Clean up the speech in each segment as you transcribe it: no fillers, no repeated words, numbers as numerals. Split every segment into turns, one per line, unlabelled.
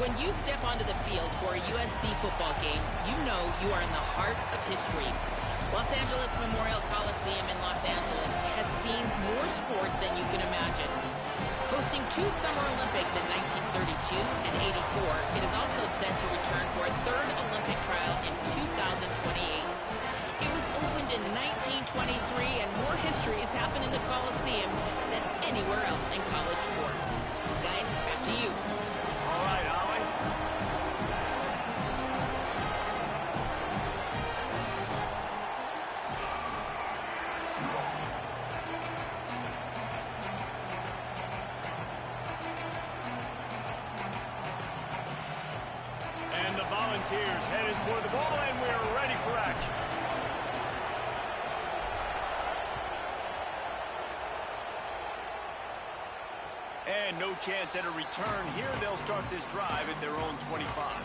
When you step onto the field for a USC football game, you know you are in the heart of history. Los Angeles Memorial Coliseum in Los Angeles has seen more sports than you can imagine. Hosting 2 Summer Olympics in 1932 and 84, it is also set to return for a 3rd Olympic trial in 2028. It was opened in 1923, and more history has happened in the Coliseum than anywhere else in college sports. Guys, back to you.
All right, Holly. And the Volunteers headed toward the ball, and we are ready for action. And no chance at a return here. They'll start this drive at their own 25.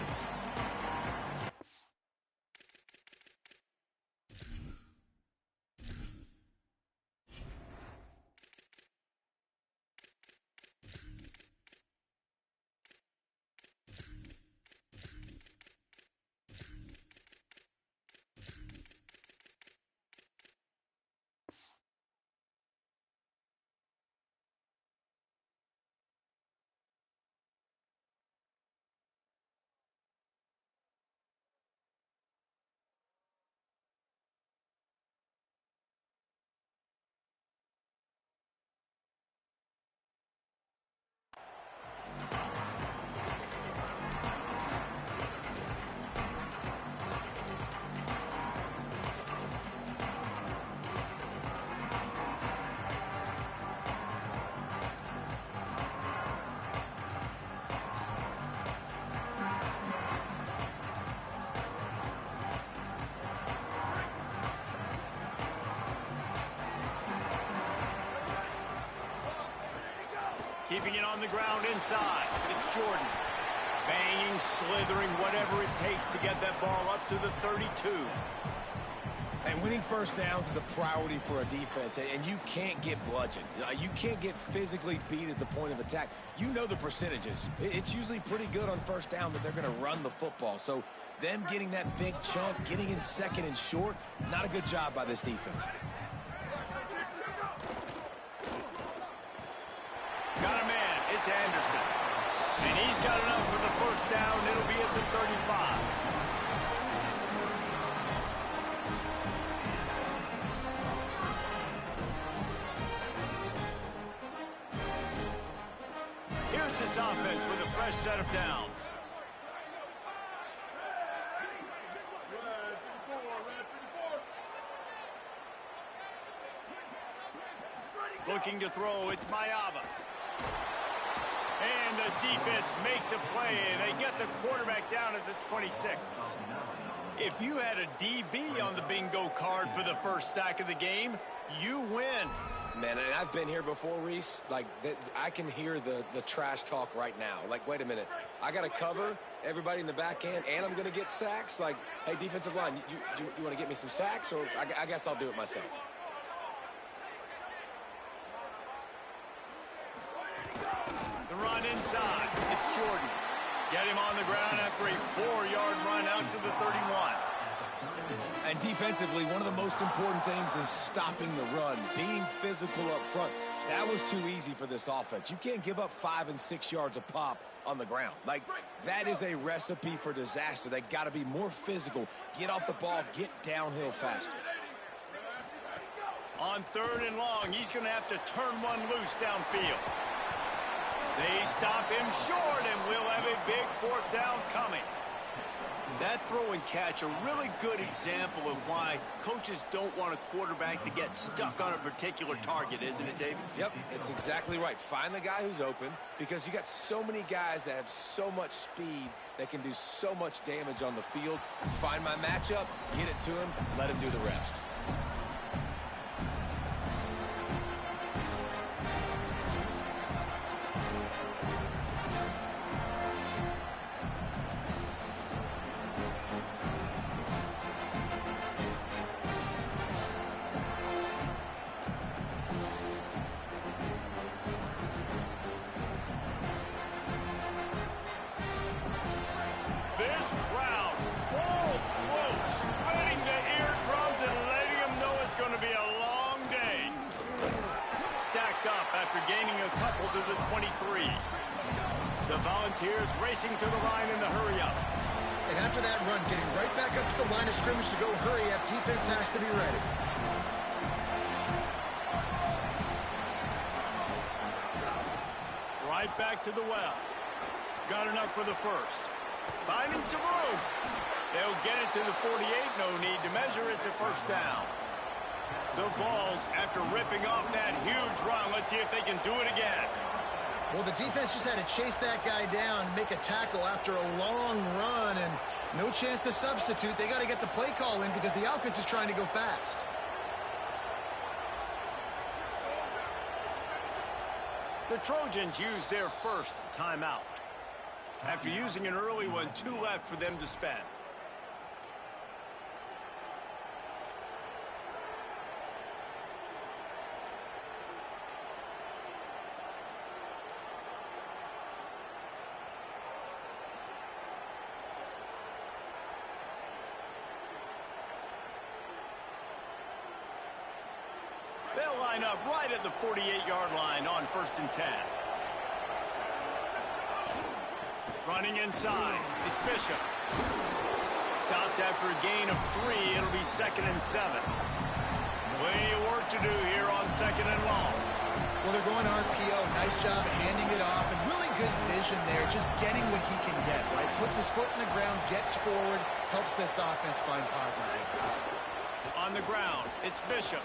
Keeping it on the ground inside. It's Jordan. Banging, slithering, whatever it takes to get that ball up to the 32.
And winning first downs is a priority for a defense, and you can't get bludgeoned. You can't get physically beat at the point of attack. You know the percentages. It's usually pretty good on first down that they're going to run the football. So them getting that big chunk, getting in second and short, not a good job by this defense.
Got a man. It's Anderson. And he's got enough for the first down. It'll be at the 35. Here's this offense with a fresh set of downs. Looking to throw, it's Mayava. And the defense makes a play, and they get the quarterback down at the 26. If you had a DB on the bingo card for the first sack of the game, you win.
Man, and I've been here before, Reese. Like, I can hear the trash talk right now. Like, wait a minute. I got to cover everybody in the back end, and I'm going to get sacks. Like, hey, defensive line, you want to get me some sacks? Or I guess I'll do it myself.
The run inside. It's Jordan. Get him on the ground after a 4-yard run out to the 31.
And defensively, one of the most important things is stopping the run, being physical up front. That was too easy for this offense. You can't give up 5 and 6 yards a pop on the ground. Like, that is a recipe for disaster. They got to be more physical, get off the ball, get downhill faster.
On 3rd and long, he's going to have to turn one loose downfield. They stop him short, and we'll have a big 4th down coming. That throw and catch, a really good example of why coaches don't want a quarterback to get stuck on a particular target, isn't it, David?
Yep, it's exactly right. Find the guy who's open, because you got so many guys that have so much speed that can do so much damage on the field. Find my matchup, get it to him, let him do the rest.
after gaining a couple to the 23. The Volunteers racing to the line in the hurry-up.
And after that run, getting right back up to the line of scrimmage to go hurry-up, defense has to be ready.
Right back to the well. Got enough for the first. Finding some room. They'll get it to the 48. No need to measure. It's a first down. The Vols, after ripping off that huge run, let's see if they can do it again.
Well, the defense just had to chase that guy down, make a tackle after a long run, and no chance to substitute. They got to get the play call in because the offense is trying to go fast.
The Trojans use their first timeout. After using an early one, 2 left for them to spend. They'll line up right at the 48-yard line on 1st and 10. Running inside. It's Bishop. Stopped after a gain of 3. It'll be 2nd and 7. Plenty of work to do here on 2nd and long.
Well, they're going RPO. Nice job handing it off, and really good vision there, just getting what he can get, right? Puts his foot in the ground, gets forward, helps this offense find positive areas.
On the ground, it's Bishop.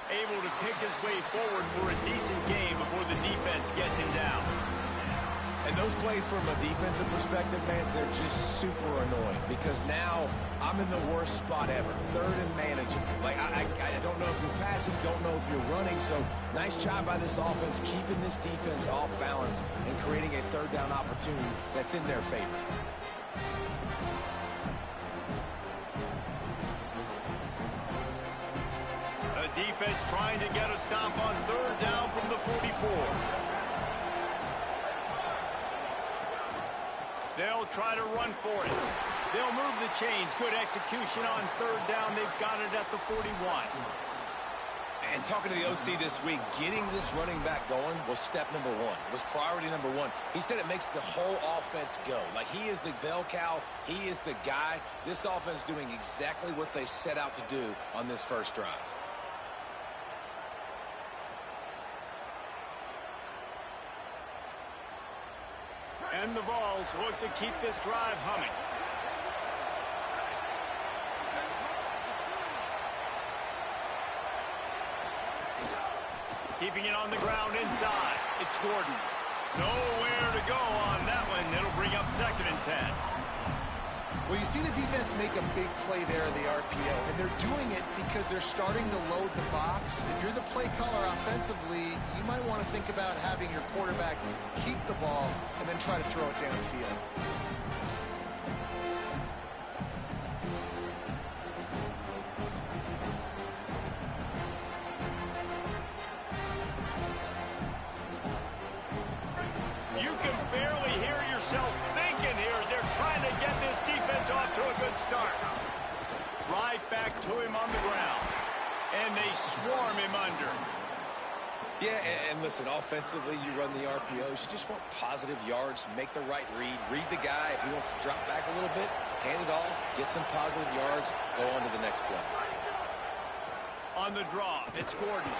Able to pick his way forward for a decent game before the defense gets him down.
And those plays from a defensive perspective, man, they're just super annoying because now I'm in the worst spot ever. 3rd and manageable. Like, I don't know if you're passing, don't know if you're running. So nice job by this offense keeping this defense off balance and creating a 3rd down opportunity that's in their favor.
The defense trying to get a stop on 3rd down from the 44. They'll try to run for it. They'll move the chains. Good execution on 3rd down. They've got it at the 41.
And talking to the OC this week, getting this running back going was step number 1. It was priority number 1. He said it makes the whole offense go. Like, he is the bell cow. He is the guy. This offense doing exactly what they set out to do on this first drive.
And the Vols look to keep this drive humming. Keeping it on the ground inside. It's Gordon. Nowhere to go on that one. It'll bring up 2nd and 10.
Well, you see the defense make a big play there in the RPO, and they're doing it because they're starting to load the box. If you're the play caller offensively, you might want to think about having your quarterback keep the ball and then try to throw it downfield.
You can barely hear yourself thinking here as they're trying to get this defense off to a good start. Right back to him on the ground. And they swarm him under.
Yeah, and listen, offensively, you run the RPOs. You just want positive yards, make the right read the guy. If he wants to drop back a little bit, hand it off, get some positive yards, go on to the next play.
On the draw, it's Gordon.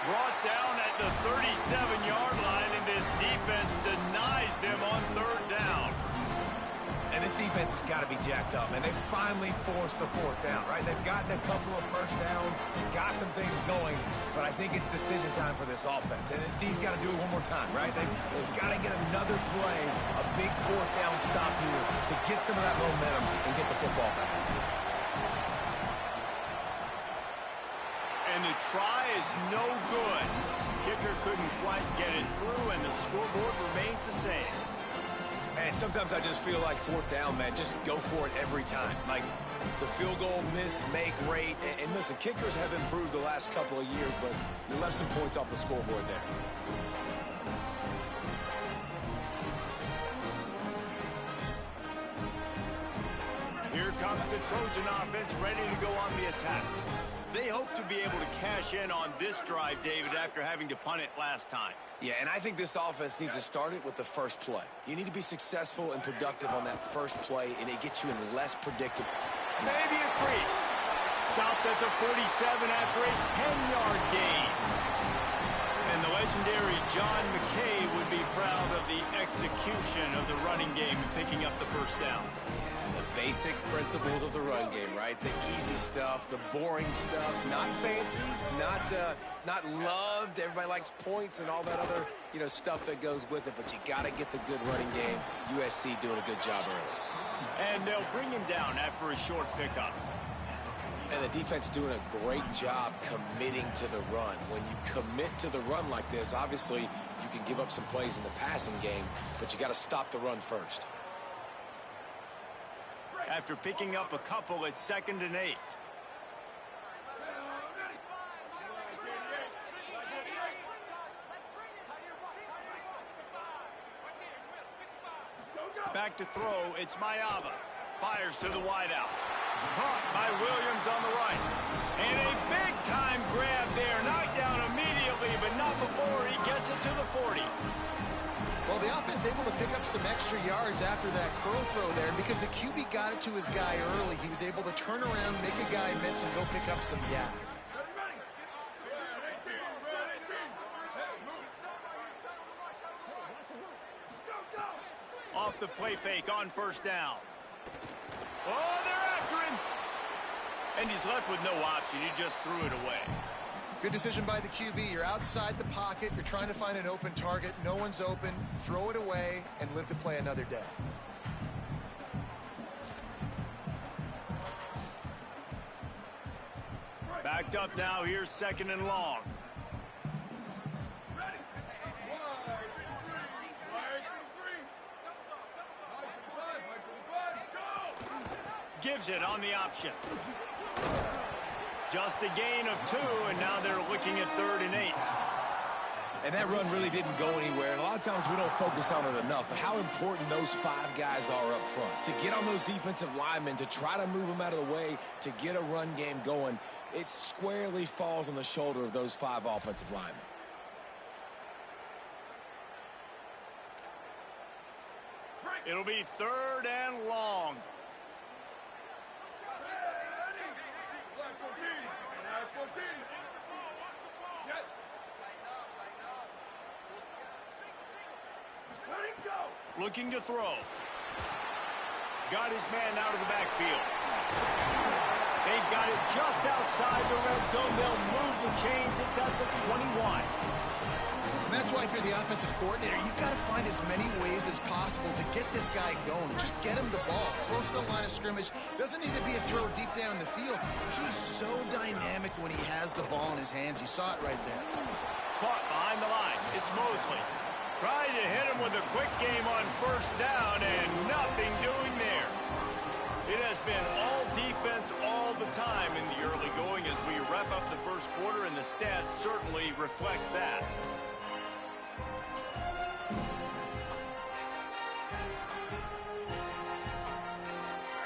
Brought down at the 37-yard line, and this defense denies them on 3rd down.
And this defense has got to be jacked up, and they finally forced the 4th down, right? They've gotten a couple of first downs, got some things going, but I think it's decision time for this offense. And this D's got to do it one more time, right? They've got to get another play, a big 4th down stop here to get some of that momentum and get the football back.
And the try is no good. Kicker couldn't quite get it through, and the scoreboard remains the same.
And sometimes I just feel like 4th down, man, just go for it every time. Like the field goal miss, make rate. And listen, kickers have improved the last couple of years, but you left some points off the scoreboard there.
Here comes the Trojan offense ready to go on the attack. They hope to be able to cash in on this drive, David, after having to punt it last time.
Yeah, and I think this offense needs to start it with the first play. You need to be successful and productive on that first play, and it gets you in less predictable.
Maybe a crease. Stopped at the 47 after a 10-yard gain. And the legendary John McKay would be proud of the execution of the running game and picking up the first down.
The basic principles of the run game, right? The easy stuff, the boring stuff, not fancy, not loved. Everybody likes points and all that other, stuff that goes with it, but you got to get the good running game. USC doing a good job early.
And they'll bring him down after a short pickup.
And the defense doing a great job committing to the run. When you commit to the run like this, obviously you can give up some plays in the passing game, but you got to stop the run first.
After picking up a couple at 2nd and 8. Back to throw, it's Mayava. Fires to the wideout. Caught by Williams on the right. And a big-time grab there. Knocked down immediately, but not before he gets it to the 40.
Well, the offense able to pick up some extra yards after that curl throw there. And because the QB got it to his guy early, he was able to turn around, make a guy miss, and go pick up some yak.
Off the play fake on first down. Oh, they're after him. And he's left with no option. He just threw it away.
Good decision by the QB. You're outside the pocket. You're trying to find an open target. No one's open. Throw it away and live to play another day.
Backed up now. Here's 2nd and long. Gives it on the option. Just a gain of 2, and now they're looking at 3rd and 8.
And that run really didn't go anywhere. And a lot of times we don't focus on it enough, but how important those 5 guys are up front. To get on those defensive linemen, to try to move them out of the way, to get a run game going, it squarely falls on the shoulder of those 5 offensive linemen.
It'll be 3rd and long. Looking to throw. Got his man out of the backfield. They've got it just outside the red zone. They'll move the chains. It's at the 21.
And that's why if you're the offensive coordinator, you've got to find as many ways as possible to get this guy going. Just get him the ball close to the line of scrimmage. Doesn't need to be a throw deep down the field. He's so dynamic when he has the ball in his hands. You saw it right there.
Caught behind the line. It's Mosley. Trying to hit him with a quick game on first down, and nothing doing there. It has been all defense all the time in the early going as we wrap up the first quarter, and the stats certainly reflect that.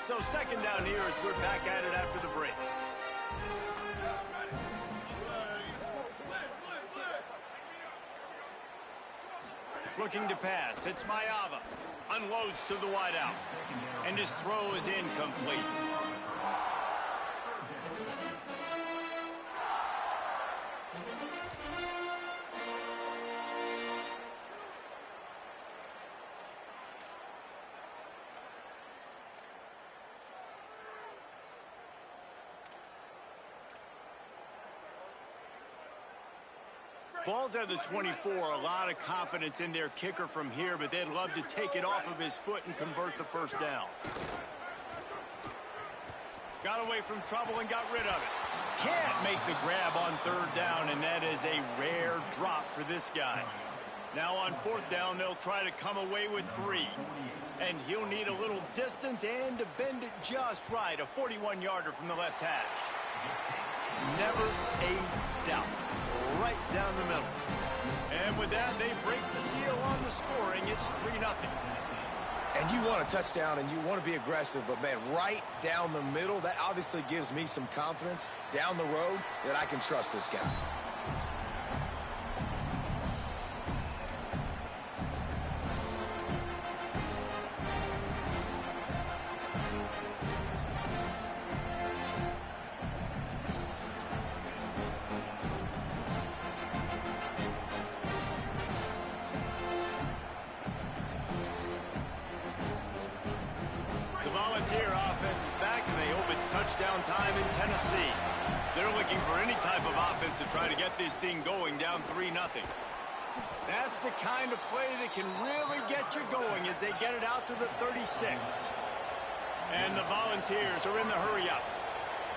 So 2nd down here as we're back at it after the break. Looking to pass. It's Mayava. Unloads to the wideout. And his throw is incomplete. Ball's at the 24. A lot of confidence in their kicker from here, but they'd love to take it off of his foot and convert the first down. Got away from trouble and got rid of it. Can't make the grab on 3rd down, and that is a rare drop for this guy. Now on 4th down, they'll try to come away with 3. And he'll need a little distance and to bend it just right. A 41-yarder from the left hash. Never a doubt. Right down the middle. And with that, they break the seal on the scoring. It's 3-0.
And And you want a touchdown and you want to be aggressive, but, man, right down the middle, that obviously gives me some confidence down the road that I can trust this guy.
Volunteer offense is back, and they hope it's touchdown time in Tennessee. They're looking for any type of offense to try to get this thing going down 3-0. That's the kind of play that can really get you going as they get it out to the 36. And the Volunteers are in the hurry up.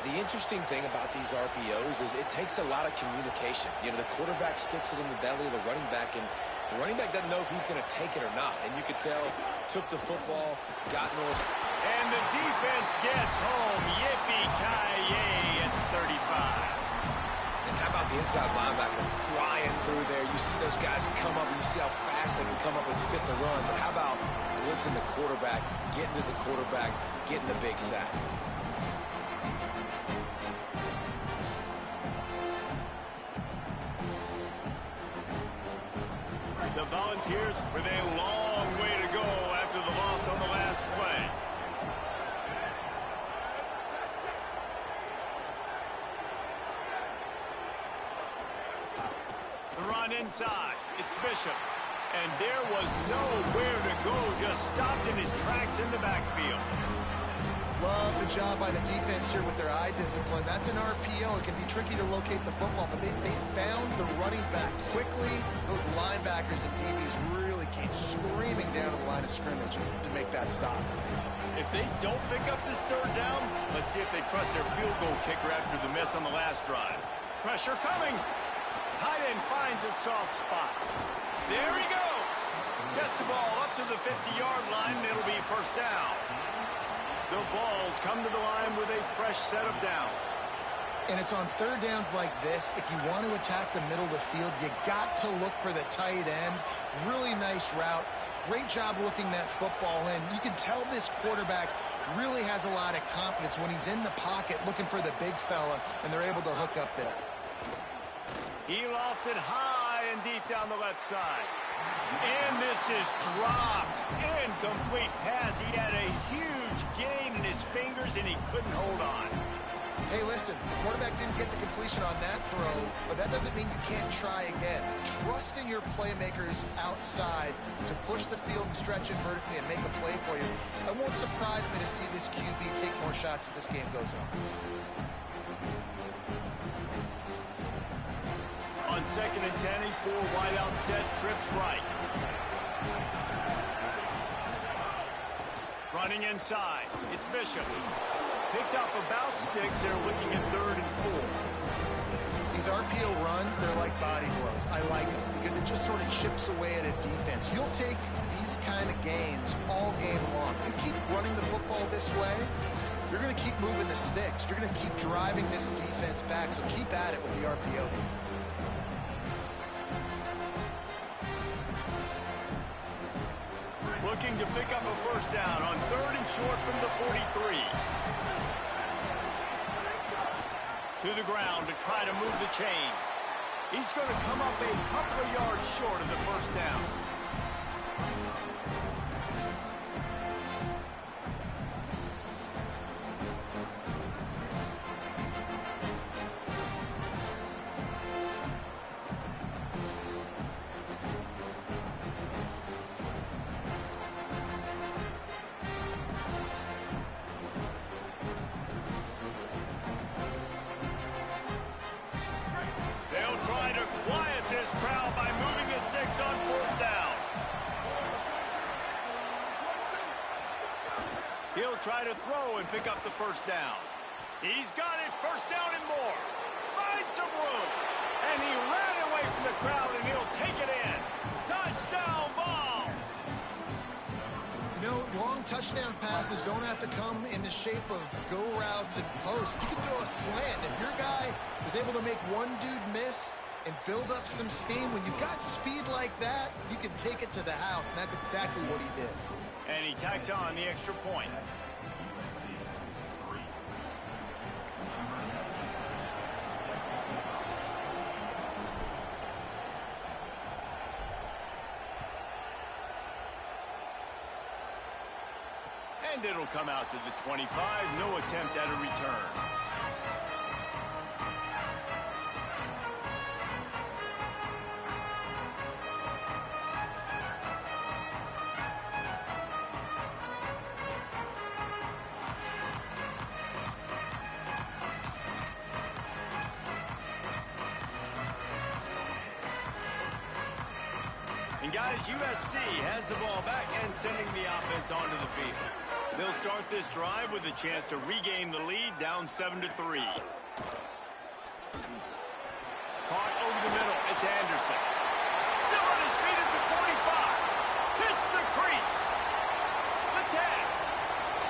The interesting thing about these RPOs is it takes a lot of communication. You know, the quarterback sticks it in the belly of the running back, and the running back doesn't know if he's going to take it or not. And you could tell, took the football, got north.
And the defense gets home. Yippee-ki-yay at 35.
And how about the inside linebacker flying through there? You see those guys come up, and you see how fast they can come up and fit the run. But how about blitzing the quarterback, getting to the quarterback, getting the big sack?
The Volunteers with a long way to go after the loss on the last play. The run inside. It's Bishop. And there was nowhere to go. Just stopped in his tracks in the backfield.
Love the job by the defense here with their eye discipline. That's an RPO. It can be tricky to locate the football, but they found the running back quickly. Those linebackers and DBs really came screaming down to the line of scrimmage to make that stop.
If they don't pick up this third down, let's see if they trust their field goal kicker after the miss on the last drive. Pressure coming. Tight end finds a soft spot. There he goes. Gets the ball up to the 50-yard line, and it'll be first down. The Vols come to the line with a fresh set of downs.
And it's on third downs like this. If you want to attack the middle of the field, you got to look for the tight end. Really nice route. Great job looking that football in. You can tell this quarterback really has a lot of confidence when he's in the pocket looking for the big fella, and they're able to hook up there.
He lofts it high and deep down the left side. And this is dropped. Incomplete pass. He had a huge gain in his fingers, and he couldn't hold on.
Hey, listen, the quarterback didn't get the completion on that throw, but that doesn't mean you can't try again. Trust in your playmakers outside to push the field and stretch it vertically and make a play for you. It won't surprise me to see this QB take more shots as this game goes on.
On 2nd and 10, a 4 wide out set, trips right. Running inside, it's Bishop. Picked up about 6. They're looking at 3rd and 4.
These RPO runs, they're like body blows. I like them because it just sort of chips away at a defense. You'll take these kind of gains all game long. You keep running the football this way, you're going to keep moving the sticks. You're going to keep driving this defense back, so keep at it with the RPO.
Looking to pick up a first down on 3rd and short from the 43. To the ground to try to move the chains. He's going to come up a couple of yards short of the first down. Crowd by moving the sticks on 4th down. He'll try to throw and pick up the first down. He's got it, first down and more. Finds some room. And he ran away from the crowd, and he'll take it in. Touchdown, Vols!
You know, long touchdown passes don't have to come in the shape of go routes and posts. You can throw a slant. If your guy is able to make one dude miss and build up some steam. When you've got speed like that, you can take it to the house, and that's exactly what he did.
And he tacked on the extra point. And it'll come out to the 25. No attempt at a return. And guys, USC has the ball back and sending the offense onto the field. They'll start this drive with a chance to regain the lead, down 7-3. Caught over the middle. It's Anderson. Still on his feet at the 45. Hits the crease. The tag.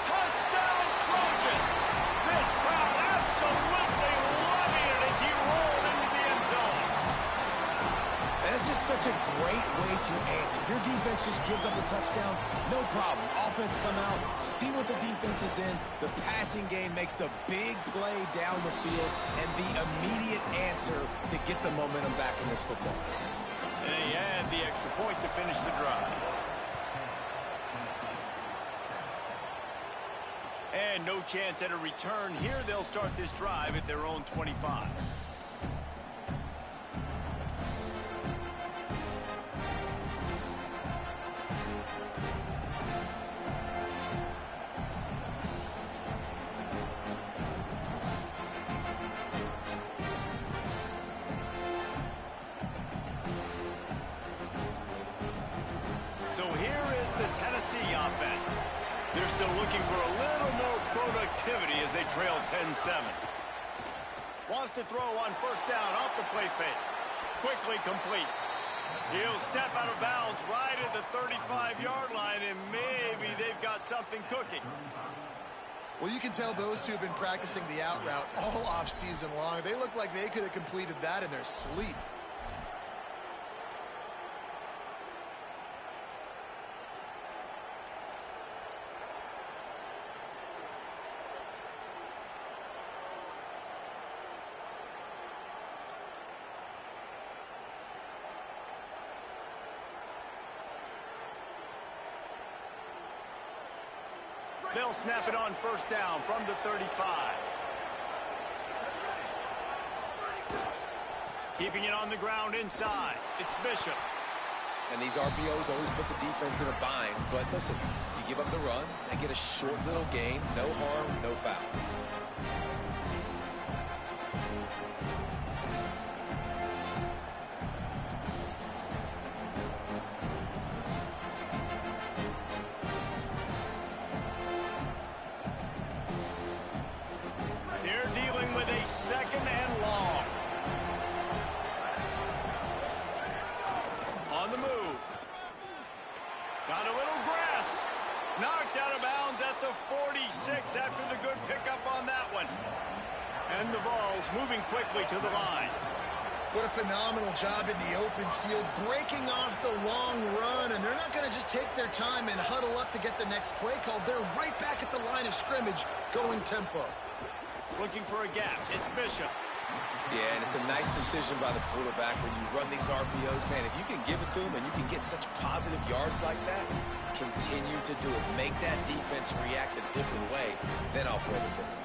Touchdown Trojans. This crowd absolutely loving it as he rolled into the end zone.
And it's just such a great way to answer. Your defense just gives up a touchdown, no problem. Offense come out, see what the defense is in. The passing game makes the big play down the field and the immediate answer to get the momentum back in this football game.
And they add the extra point to finish the drive. And no chance at a return here. They'll start this drive at their own 25. So here is the Tennessee offense. They're still looking for a little more productivity as they trail 10-7. Wants to throw on first down off the play fake. Quickly complete. He'll step out of bounds right at the 35-yard line, and maybe they've got something cooking.
Well, you can tell those two have been practicing the out route all off-season long. They look like they could have completed that in their sleep.
They'll snap it on first down from the 35. Keeping it on the ground inside. It's Bishop.
And these RPOs always put the defense in a bind. But listen, you give up the run, they get a short little gain, no harm, no foul.
Second and long. On the move. Got a little grass. Knocked out of bounds at the 46 after the good pickup on that one. And the Vols moving quickly to the line.
What a phenomenal job in the open field, breaking off the long run, and they're not going to just take their time and huddle up to get the next play called. They're right back at the line of scrimmage, going tempo.
Looking for a gap. It's Bishop.
Yeah, and it's a nice decision by the quarterback when you run these RPOs. Man, if you can give it to him and you can get such positive yards like that, continue to do it. Make that defense react a different way, then I'll throw the football.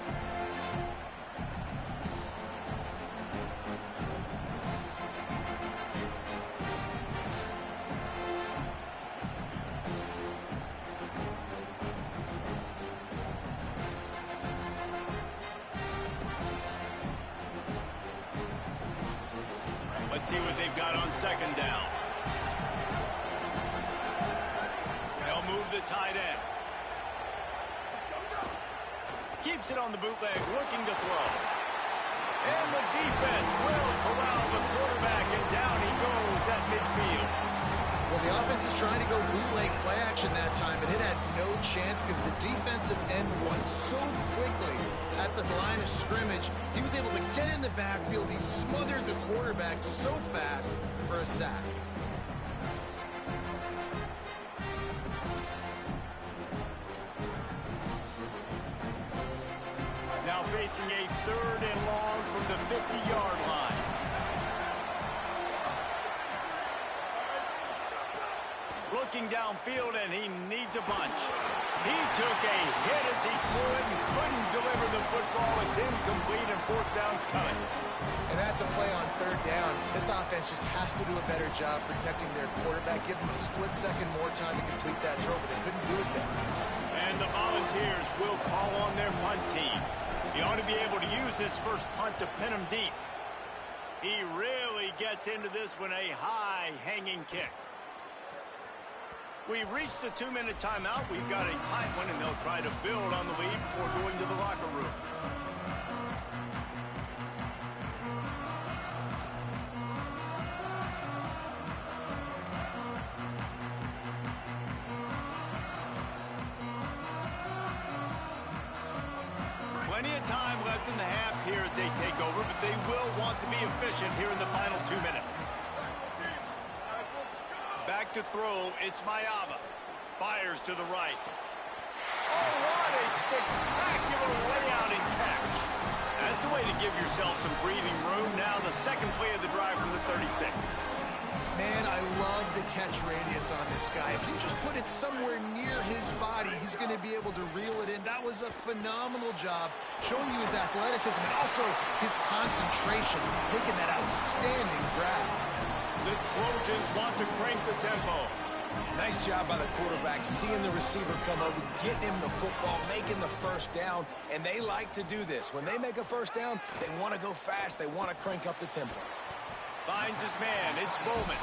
Let's see what they've got on second down. They'll move the tight end. Keeps it on the bootleg, looking to throw. And the defense will corral the quarterback, and down he goes at midfield.
Well, the offense is trying to go bootleg play action that time, but it had no chance because the defensive end won so quickly at the line of scrimmage. He was able to get in the backfield. He smothered the quarterback so fast for a sack.
Now facing a 3rd and long from the 50-yard line. Looking downfield, and he needs a bunch. He took a hit as he could and couldn't deliver the football. It's incomplete, and 4th down's coming.
And that's a play on 3rd down. This offense just has to do a better job protecting their quarterback. Give them a split second more time to complete that throw, but they couldn't do it there.
And the Volunteers will call on their punt team. He ought to be able to use this first punt to pin him deep. He really gets into this one, a high-hanging kick. We've reached the 2-minute timeout. We've got a tight one, and they'll try to build on the lead before going to the locker room. Plenty of time left in the half here as they take over, but they will want to be efficient here in the final 2 minutes. Back to throw, it's Mayava. Fires to the right. Oh, what a spectacular layout and catch. That's the way to give yourself some breathing room. Now the second play of the drive from the 36.
Man, I love the catch radius on this guy. If you just put it somewhere near his body, he's going to be able to reel it in. That was a phenomenal job, showing you his athleticism and also his concentration, making that outstanding grab.
The Trojans want to crank the tempo.
Nice job by the quarterback, seeing the receiver come over, getting him the football, making the first down, and they like to do this. When they make a first down, they want to go fast, they want to crank up the tempo.
Finds his man, it's Bowman.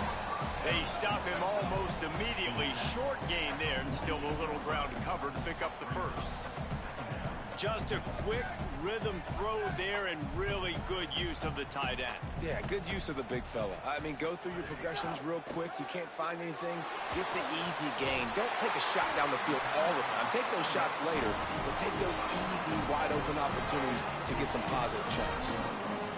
They stop him almost immediately. Short gain there, and still a little ground to cover to pick up the first. Just a quick rhythm throw there, and really good use of the tight end.
Yeah, good use of the big fella. I mean, go through your progressions real quick. You can't find anything, get the easy gain. Don't take a shot down the field all the time. Take those shots later, but take those easy, wide-open opportunities to get some positive chunks.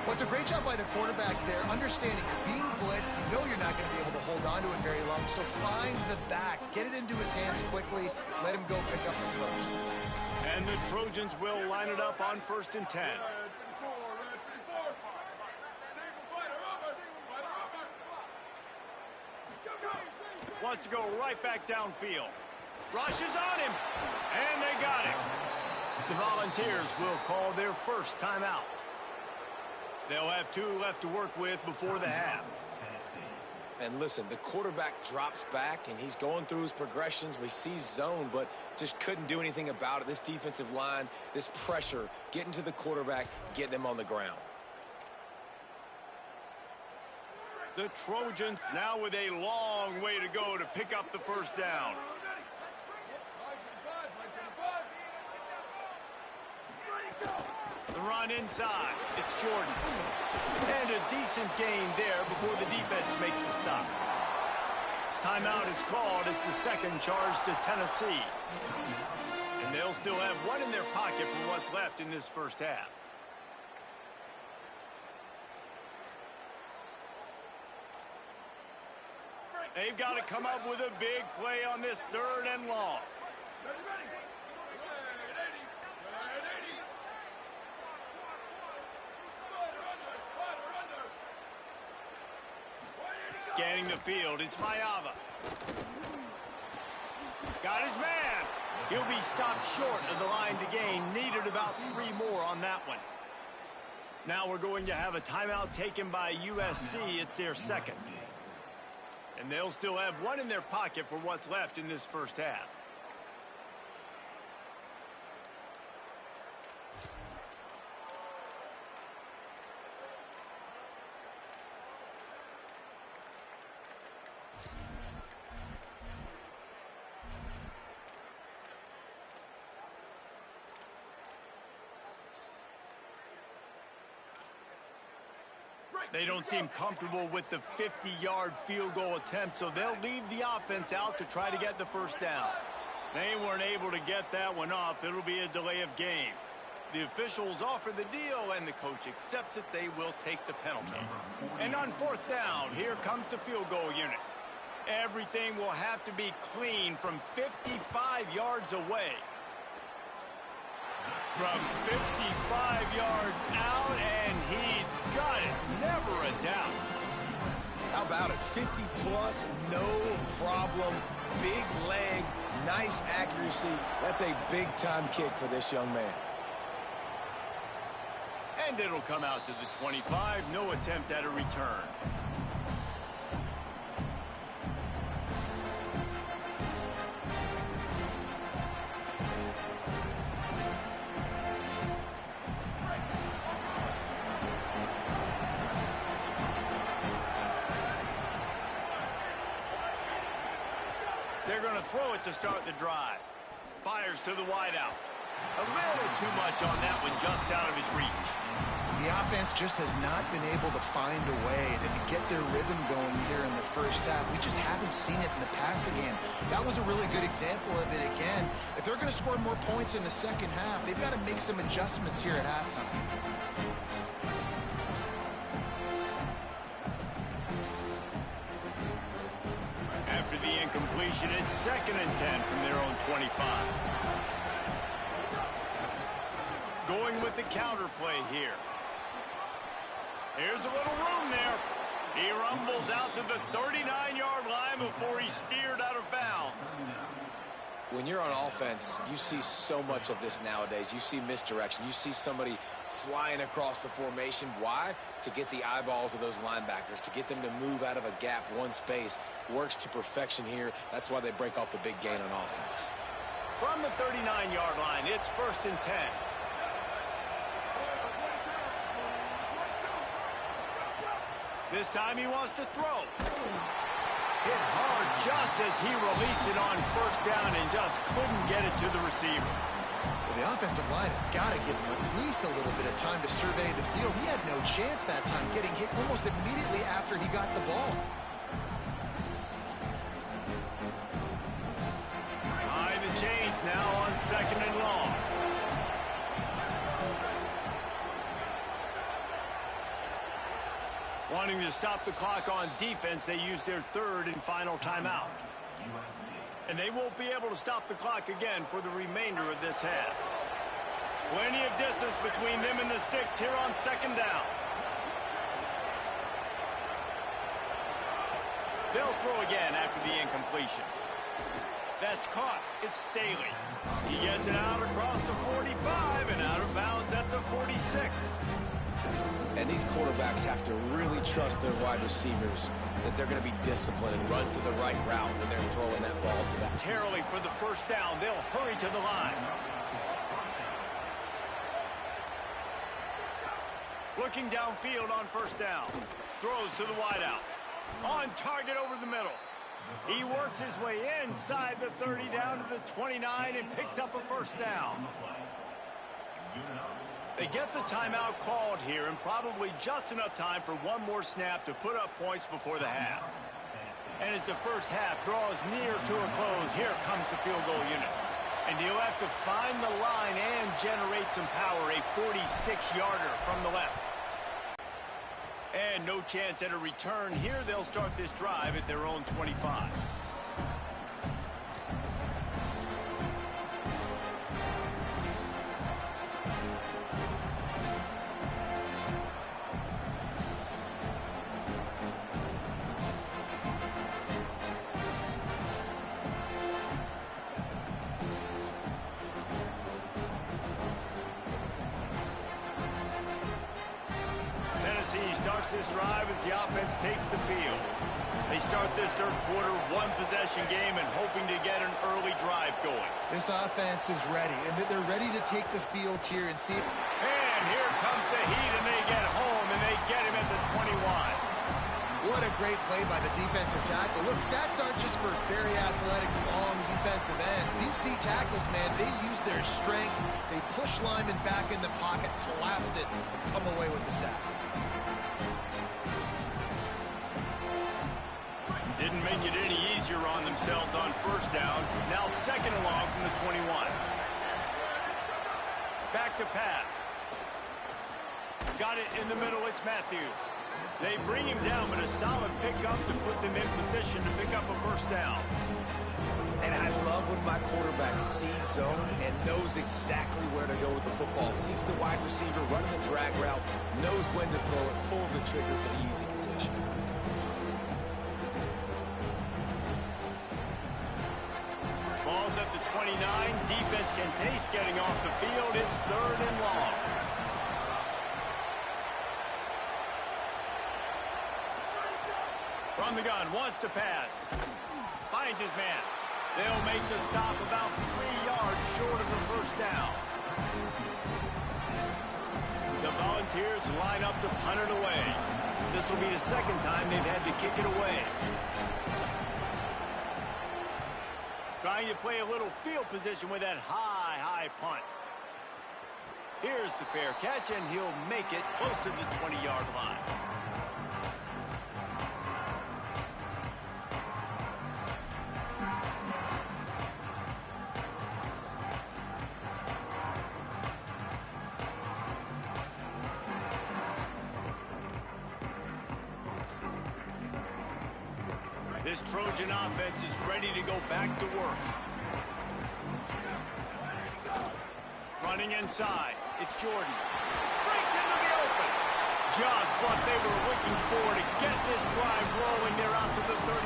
Well, it's a great job by the quarterback there, understanding you're being blitzed. You know you're not going to be able to hold on to it very long, so find the back. Get it into his hands quickly. Let him go pick up the first.
And the Trojans will line it up on 1st and 10. Wants to go right back downfield. Rushes on him, and they got him. The Volunteers will call their first timeout. They'll have 2 left to work with before the half.
And listen, the quarterback drops back, and he's going through his progressions. We see zone, but just couldn't do anything about it. This defensive line, this pressure, getting to the quarterback, getting him on the ground.
The Trojans now with a long way to go to pick up the first down. The run inside. It's Jordan. And a decent gain there before the defense makes the stop. Timeout is called. It's the second charge to Tennessee. And they'll still have one in their pocket for what's left in this first half. They've got to come up with a big play on this 3rd and long. Scanning the field, it's Mayava. Got his man. He'll be stopped short of the line to gain. Needed about 3 more on that one. Now we're going to have a timeout taken by USC. It's their second. And they'll still have one in their pocket for what's left in this first half. They don't seem comfortable with the 50-yard field goal attempt, so they'll leave the offense out to try to get the first down. They weren't able to get that one off. It'll be a delay of game. The officials offer the deal, and the coach accepts it. They will take the penalty. And on fourth down, here comes the field goal unit. Everything will have to be clean from 55 yards away. From 55 yards out, and he's got it. Never a doubt.
How about it? 50-plus, no problem. Big leg, nice accuracy. That's a big-time kick for this young man.
And it'll come out to the 25. No attempt at a return. They're going to throw it to start the drive. Fires to the wideout. A little too much on that one, just out of his reach.
The offense just has not been able to find a way to get their rhythm going here in the first half. We just haven't seen it in the passing game. That was a really good example of it again. If they're going to score more points in the second half, they've got to make some adjustments here at halftime.
After the incompletion, it's 2nd and 10 from their own 25. Going with the counter play here. Here's a little room there. He rumbles out to the 39-yard line before he's steered out of bounds.
When you're on offense, you see so much of this nowadays. You see misdirection. You see somebody flying across the formation. Why? To get the eyeballs of those linebackers, to get them to move out of a gap, one space. Works to perfection here. That's why they break off the big gain on offense.
From the 39-yard line, it's 1st and 10. This time he wants to throw. Hit hard just as he released it on 1st down and just couldn't get it to the receiver.
Well, the offensive line has got to give him at least a little bit of time to survey the field. He had no chance that time, getting hit almost immediately after he got the ball.
Behind the chains now on 2nd and long. Wanting to stop the clock on defense, they use their 3rd and final timeout. And they won't be able to stop the clock again for the remainder of this half. Plenty of distance between them and the sticks here on 2nd down. They'll throw again after the incompletion. That's caught. It's Staley. He gets it out across the 45 and out of bounds at the 46.
And these quarterbacks have to really trust their wide receivers that they're going to be disciplined and run to the right route when they're throwing that ball to them.
Terribly for the 1st down. They'll hurry to the line. Looking downfield on 1st down. Throws to the wideout. On target over the middle. He works his way inside the 30 down to the 29 and picks up a 1st down. They get the timeout called here, and probably just enough time for one more snap to put up points before the half. And as the first half draws near to a close, here comes the field goal unit. And he'll have to find the line and generate some power, a 46-yarder from the left. And no chance at a return here. They'll start this drive at their own 25. Starts this drive as the offense takes the field. They start this 3rd quarter one-possession game and hoping to get an early drive going.
This offense is ready, and they're ready to take the field here and see.
And here comes the heat, and they get home, and they get him at the 21.
What a great play by the defensive tackle. Look, sacks aren't just for very athletic, long defensive ends. These D tackles, man, they use their strength. They push linemen back in the pocket, collapse it, and come away with the sack.
Didn't make it any easier on themselves on 1st down. Now 2nd and long from the 21. Back to pass. Got it in the middle. It's Matthews. They bring him down, but a solid pickup to put them in position to pick up a first down.
And I love when my quarterback sees zone and knows exactly where to go with the football. Sees the wide receiver running the drag route, knows when to throw it, pulls the trigger for the easy completion.
Ball's at the 29. Defense can taste getting off the field. It's 3rd and long. From the gun, wants to pass. Finds his man. They'll make the stop about 3 yards short of the first down. The Volunteers line up to punt it away. This will be the second time they've had to kick it away. Trying to play a little field position with that high punt. Here's the fair catch, and he'll make it close to the 20-yard line. This Trojan offense is ready to go back to work. Running inside. It's Jordan. Breaks into the open. Just what they were looking for to get this drive rolling. They're out to the 35.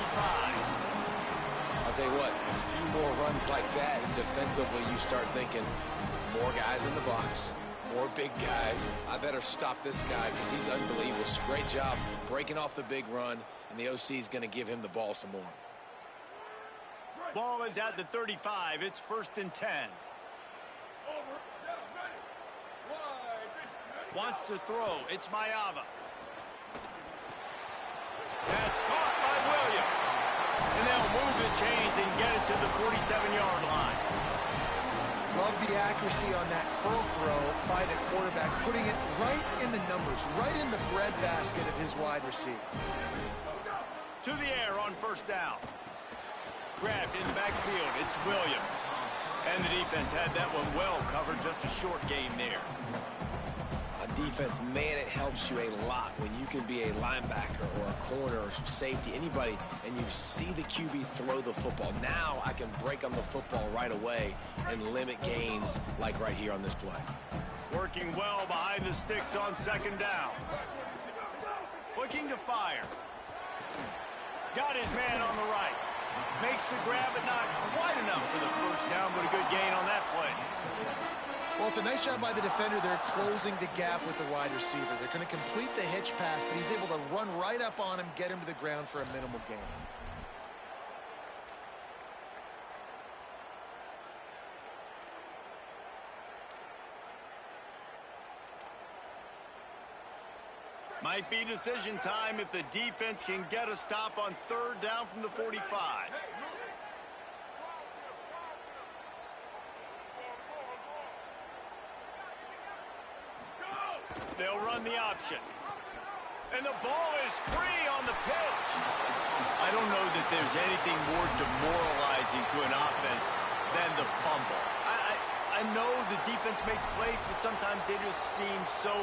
I'll tell you what, a few more runs like that, and defensively you start thinking, more guys in the box, more big guys. I better stop this guy because he's unbelievable. It's a great job breaking off the big run, and the OC is going to give him the ball some more.
Ball is at the 35. It's 1st and 10. Wants to throw. It's Mayava. That's caught by Williams. And they'll move the chains and get it to the 47-yard line.
Love the accuracy on that curl throw by the quarterback, putting it right in the numbers, right in the breadbasket of his wide receiver.
To the air on first down. Grabbed in the backfield. It's Williams. And the defense had that one well covered. Just a short game there.
On defense, man, it helps you a lot when you can be a linebacker or a corner or safety, anybody, and you see the QB throw the football. Now I can break on the football right away and limit gains like right here on this play.
Working well behind the sticks on second down. Looking to fire. Got his man on the right. Makes the grab, but not quite enough for the first down, but a good gain on that play.
Well, it's a nice job by the defender. They're closing the gap with the wide receiver. They're going to complete the hitch pass, but he's able to run right up on him, get him to the ground for a minimal gain.
Might be decision time if the defense can get a stop on third down from the 45. They'll run the option. And the ball is free on the pitch. I don't know that there's anything more demoralizing to an offense than the fumble. I know the defense makes plays, but sometimes they just seem so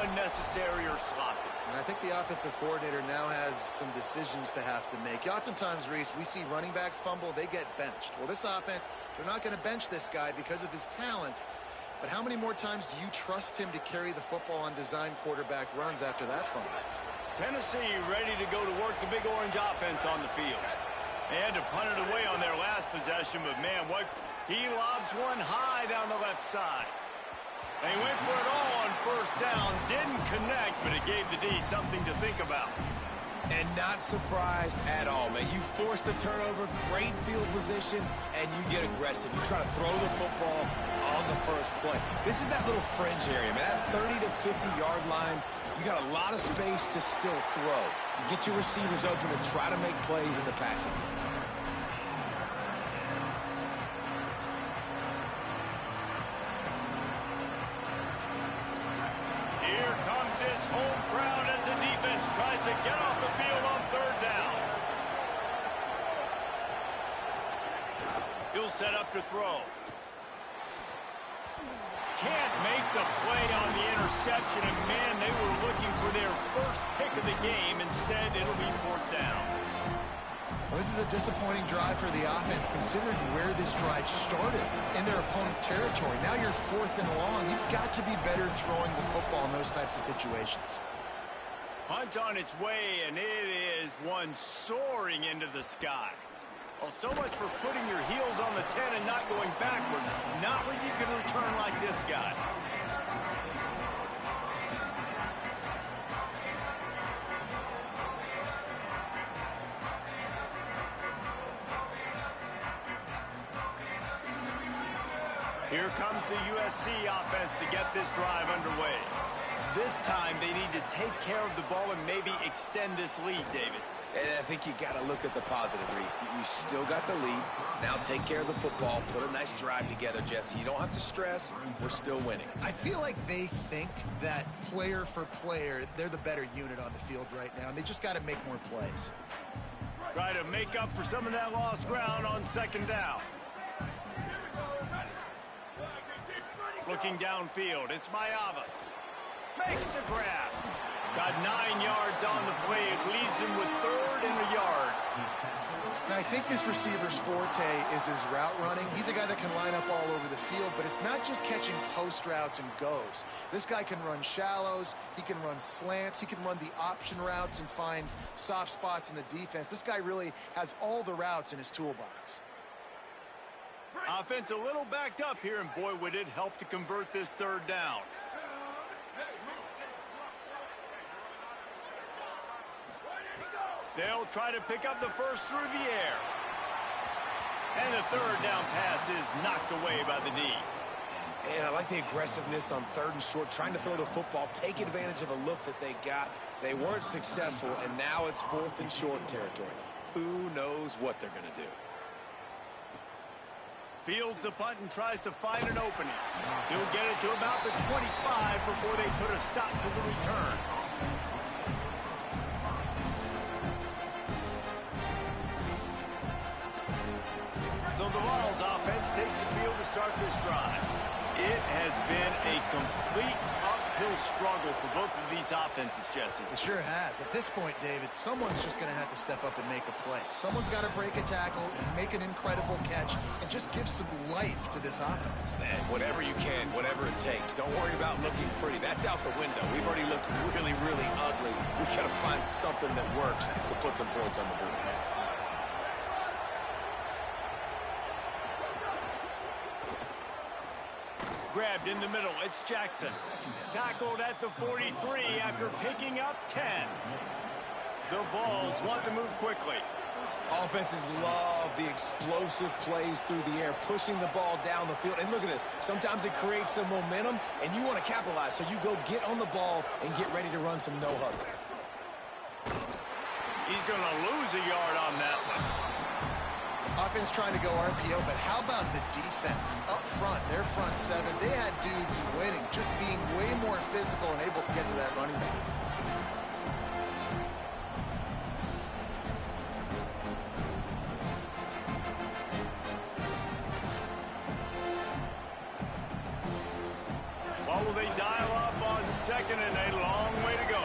unnecessary or sloppy.
And I think the offensive coordinator now has some decisions to have to make. Oftentimes, Reese, we see running backs fumble, they get benched. Well, this offense, they're not going to bench this guy because of his talent. But how many more times do you trust him to carry the football on design quarterback runs after that fumble?
Tennessee ready to go to work the Big Orange offense on the field. They had to punt it away on their last possession, but man, he lobs one high down the left side. They went for it all on first down, didn't connect, but it gave the D something to think about.
And not surprised at all, man. You force the turnover, great field position, and you get aggressive. You try to throw the football on the first play. This is that little fringe area, man. That 30 to 50-yard line, you got a lot of space to still throw. You get your receivers open and try to make plays in the passing game.
Here comes this home crowd as the defense tries to get off the field on third down. He'll set up to throw. can't make the play on the interception, and man, they were looking for their first pick of the game. Instead, it'll be fourth down.
Well, this is a disappointing drive for the offense, considering where this drive started, in their opponent territory. Now you're fourth and long. You've got to be better throwing the football in those types of situations.
Punt on its way, and it is one soaring into the sky. Well, so much for putting your heels on the 10 and not going backwards. Not when you can return like this guy. Here comes the USC offense to get this drive underway. This time they need to take care of the ball and maybe extend this lead, David.
And I think you got to look at the positive, Reese. You still got the lead. Now take care of the football. Put a nice drive together, Jesse. You don't have to stress. We're still winning.
I feel like they think that player for player, they're the better unit on the field right now, and they just got to make more plays.
Try to make up for some of that lost ground on second down. Looking downfield, it's Mayava. Makes the grab. Got 9 yards on the play. It leaves him with third and a yard.
Now, I think this receiver's forte is his route running. He's a guy that can line up all over the field, but it's not just catching post routes and goes. This guy can run shallows. He can run slants. He can run the option routes and find soft spots in the defense. This guy really has all the routes in his toolbox.
Offense a little backed up here, and boy, would it help to convert this third down. They'll try to pick up the first through the air. And the third down pass is knocked away by the D.
And I like the aggressiveness on third and short, trying to throw the football, take advantage of a look that they got. They weren't successful, and now it's fourth and short territory. Who knows what they're going to do?
Fields the punt and tries to find an opening. He'll get it to about the 25 before they put a stop to the return. So the Vols offense takes the field to start this drive. It has been a complete uphill struggle for both of these offenses, Jesse.
It sure has. At this point, David, someone's just going to have to step up and make a play. Someone's got to break a tackle, make an incredible catch, and just give some life to this offense.
Man, whatever you can, whatever it takes. Don't worry about looking pretty. That's out the window. We've already looked really, really ugly. We got to find something that works to put some points on the board.
Grabbed in the middle, it's Jackson. Tackled at the 43 after picking up 10. The Vols want to move quickly.
Offenses love the explosive plays through the air, pushing the ball down the field. And look at this. Sometimes it creates some momentum, and you want to capitalize. So you go get on the ball and get ready to run some no-huddle.
He's going to lose a yard on that one.
Offense trying to go RPO, but how about the defense up front? Their front seven, they had dudes winning, just being way more physical and able to get to that running back.
What will they dial up on second and a long way to go?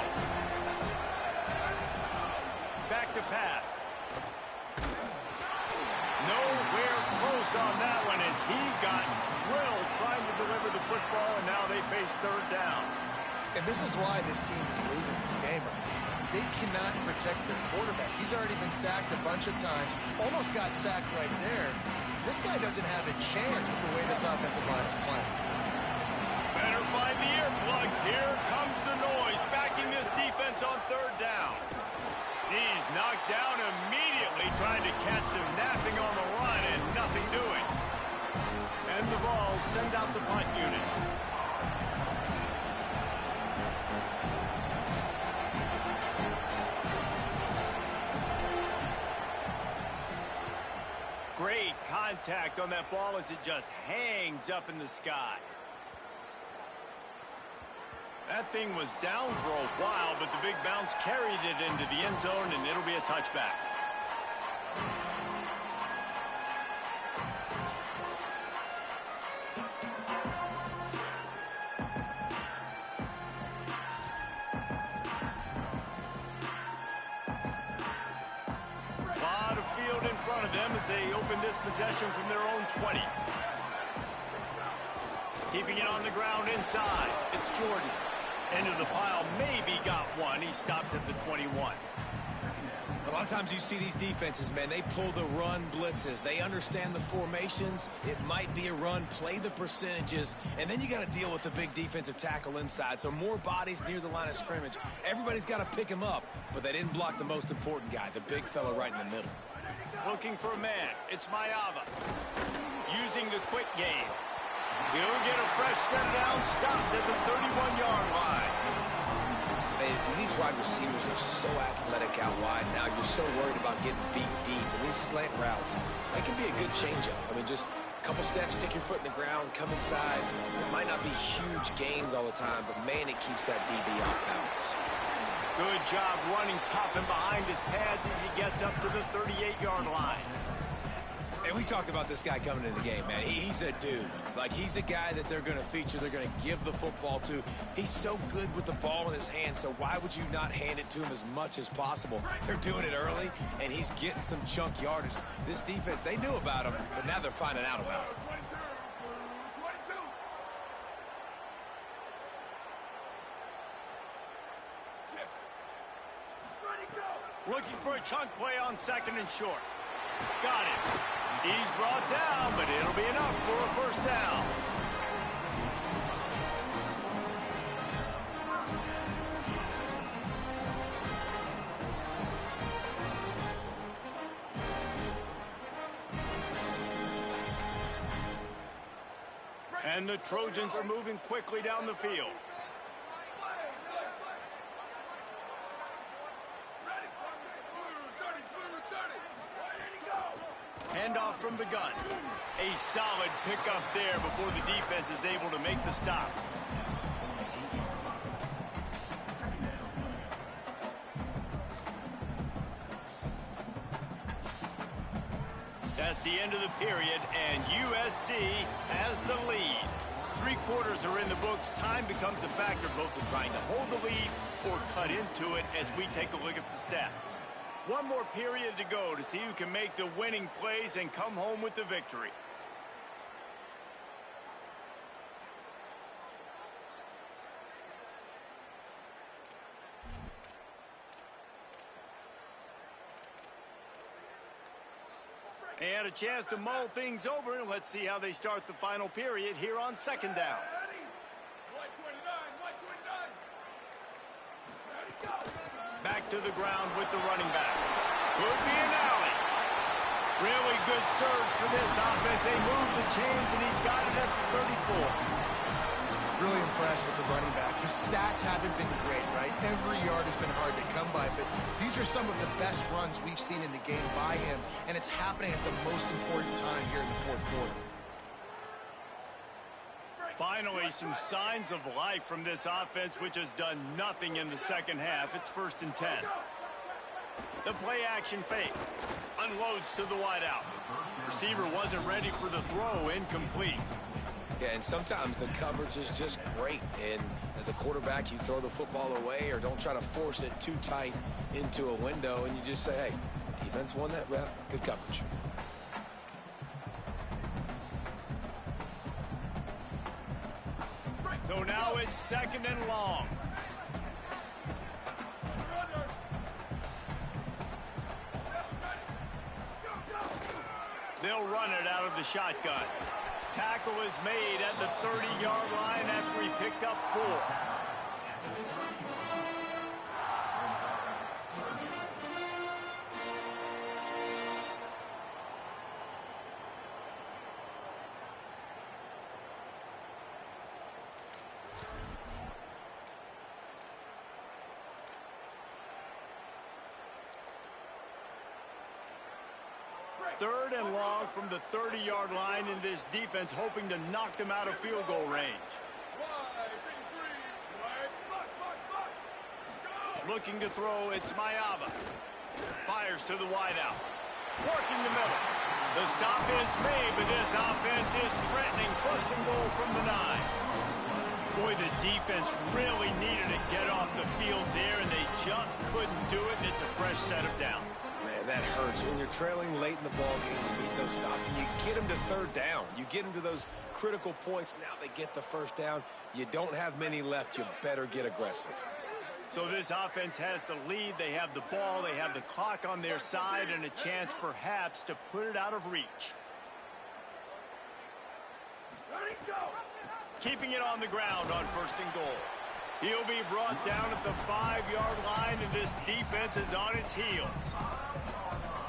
Back to pass. Nowhere close on that one as he got drilled trying to deliver the football, and now they face third down.
And this is why this team is losing this game. They cannot protect their quarterback. He's already been sacked a bunch of times, almost got sacked right there. This guy doesn't have a chance with the way this offensive line is playing.
Better find the earplugs. Here comes the noise, backing this defense on third down. He's knocked down immediately, trying to catch them napping on the run and nothing doing. And the Vols send out the punt unit. Great contact on that ball as it just hangs up in the sky. That thing was down for a while, but the big bounce carried it into the end zone, and it'll be a touchback. as they open this possession from their own 20. Keeping it on the ground inside. It's Jordan. Into the pile, maybe got one. He stopped at the 21.
A lot of times you see these defenses, man, they pull the run blitzes. They understand the formations. It might be a run, play the percentages, and then you got to deal with the big defensive tackle inside. So more bodies near the line of scrimmage. Everybody's got to pick him up, but they didn't block the most important guy, the big fella right in the middle.
Looking for a man. It's Mayava. Using the quick game. He'll get a fresh set down, stopped at the 31-yard line.
These wide receivers are so athletic out wide. Now you're so worried about getting beat deep. And these slant routes, that can be a good changeup. I mean, just a couple steps, stick your foot in the ground, come inside. It might not be huge gains all the time, but, man, it keeps that DB off balance.
Good job running tough and behind his pads as he gets up to the 38-yard line.
And we talked about this guy coming into the game, man. He's a dude. Like, he's a guy that they're going to feature, they're going to give the football to. He's so good with the ball in his hand, so why would you not hand it to him as much as possible? They're doing it early, and he's getting some chunk yardage. This defense, they knew about him, but now they're finding out about him.
Looking for a chunk play on second and short. Got it. He's brought down, but it'll be enough for a first down. And the Trojans are moving quickly down the field. Handoff from the gun. A solid pickup there before the defense is able to make the stop. That's the end of the period, and USC has the lead. 3 quarters are in the books. Time becomes a factor both in trying to hold the lead or cut into it as we take a look at the stats. One more period to go to see who can make the winning plays and come home with the victory. And a chance to mull things over, and let's see how they start the final period here on second down. Back to the ground with the running back. Could be an alley. Really good surge for this offense. They move the chains, and he's got it at the 34.
Really impressed with the running back. His stats haven't been great, right? Every yard has been hard to come by, but these are some of the best runs we've seen in the game by him, and it's happening at the most important time here in the fourth quarter.
Finally, some signs of life from this offense, which has done nothing in the second half. It's 1st and 10. The play action fake. Unloads to the wideout. Receiver wasn't ready for the throw. Incomplete.
Yeah, and sometimes the coverage is just great. And as a quarterback, you throw the football away or don't try to force it too tight into a window, and you just say, hey, defense won that rep. Good coverage.
So now it's 2nd and long. They'll run it out of the shotgun. Tackle is made at the 30-yard line after he picked up 4. Third and long from the 30-yard line in this defense, hoping to knock them out of field goal range. Looking to throw, it's Mayava. Fires to the wideout. Working the middle. The stop is made, but this offense is threatening. 1st and goal from the 9. Boy, the defense really needed to get off the field there, and they just couldn't do it, and it's a fresh set of downs.
Man, that hurt Coach, when you're trailing late in the ball game, you need those stops, and you get them to third down. You get them to those critical points. Now they get the first down. You don't have many left. You better get aggressive.
So this offense has the lead. They have the ball. They have the clock on their side and a chance perhaps to put it out of reach. Keeping it on the ground on 1st and goal. He'll be brought down at the 5-yard line, and this defense is on its heels.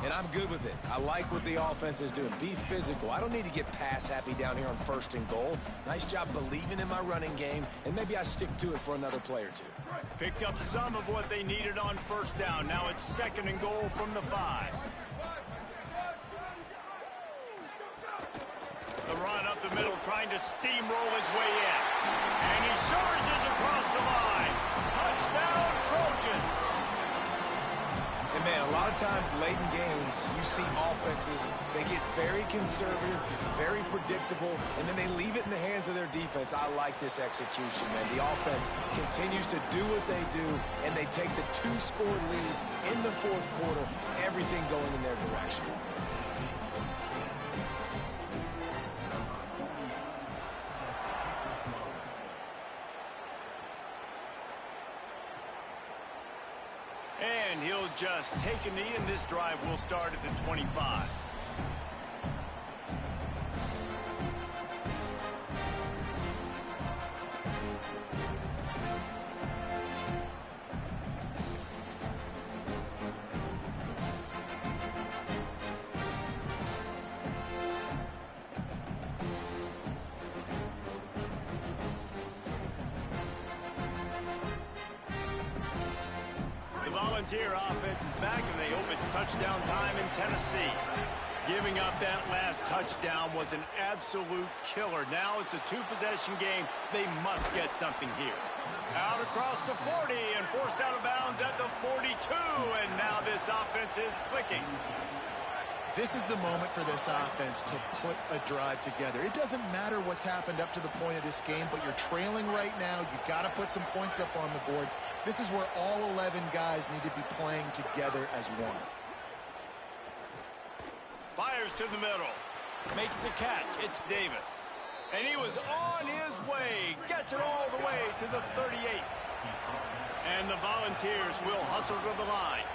And I'm good with it. I like what the offense is doing. Be physical. I don't need to get pass happy down here on 1st and goal. Nice job believing in my running game, and maybe I stick to it for another play or two.
Picked up some of what they needed on 1st down. Now it's 2nd and goal from the 5. The run up the middle, trying to steamroll his way in. And he surges across the line. Touchdown, Trojans.
And, man, a lot of times late in games, you see offenses, they get very conservative, very predictable, and then they leave it in the hands of their defense. I like this execution, man. The offense continues to do what they do, and they take the 2-score lead in the 4th quarter, everything going in their direction.
And he'll just take a knee, and this drive will start at the 25. Volunteer offense is back, and they hope it's touchdown time in Tennessee. Giving up that last touchdown was an absolute killer. Now it's a 2-possession game. They must get something here. Out across the 40 and forced out of bounds at the 42, and now this offense is clicking.
This is the moment for this offense to put a drive together. It doesn't matter what's happened up to the point of this game, but you're trailing right now. You've got to put some points up on the board. This is where all 11 guys need to be playing together as one.
Fires to the middle. Makes the catch. It's Davis. And he was on his way. Gets it all the way to the 38. And the Volunteers will hustle to the line.